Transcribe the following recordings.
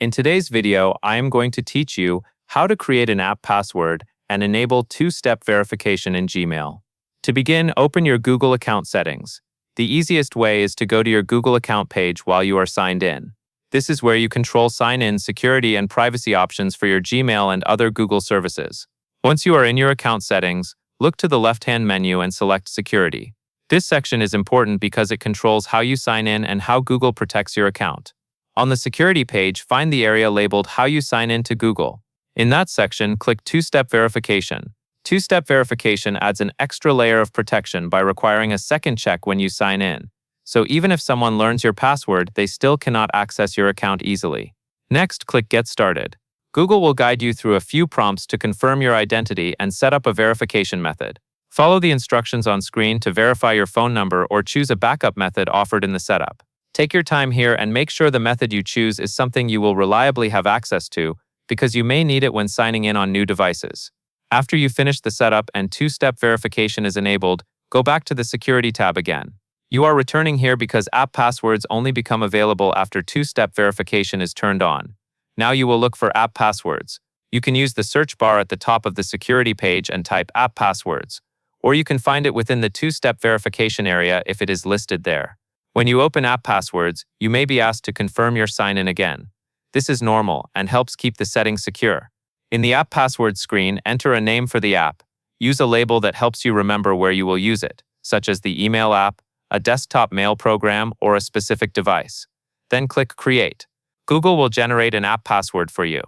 In today's video, I am going to teach you how to create an app password and enable two-step verification in Gmail. To begin, open your Google account settings. The easiest way is to go to your Google account page while you are signed in. This is where you control sign-in, security, and privacy options for your Gmail and other Google services. Once you are in your account settings, look to the left-hand menu and select Security. This section is important because it controls how you sign in and how Google protects your account. On the Security page, find the area labeled How You Sign In to Google. In that section, click Two-Step Verification. Two-step verification adds an extra layer of protection by requiring a second check when you sign in. So even if someone learns your password, they still cannot access your account easily. Next, click Get Started. Google will guide you through a few prompts to confirm your identity and set up a verification method. Follow the instructions on screen to verify your phone number or choose a backup method offered in the setup. Take your time here and make sure the method you choose is something you will reliably have access to, because you may need it when signing in on new devices. After you finish the setup and two-step verification is enabled, go back to the Security tab again. You are returning here because app passwords only become available after two-step verification is turned on. Now you will look for app passwords. You can use the search bar at the top of the Security page and type app passwords, or you can find it within the two-step verification area if it is listed there. When you open app passwords, you may be asked to confirm your sign-in again. This is normal and helps keep the settings secure. In the app password screen, enter a name for the app. Use a label that helps you remember where you will use it, such as the email app, a desktop mail program, or a specific device. Then click Create. Google will generate an app password for you.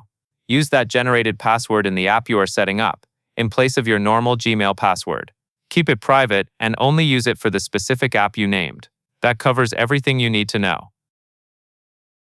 Use that generated password in the app you are setting up, in place of your normal Gmail password. Keep it private and only use it for the specific app you named. That covers everything you need to know.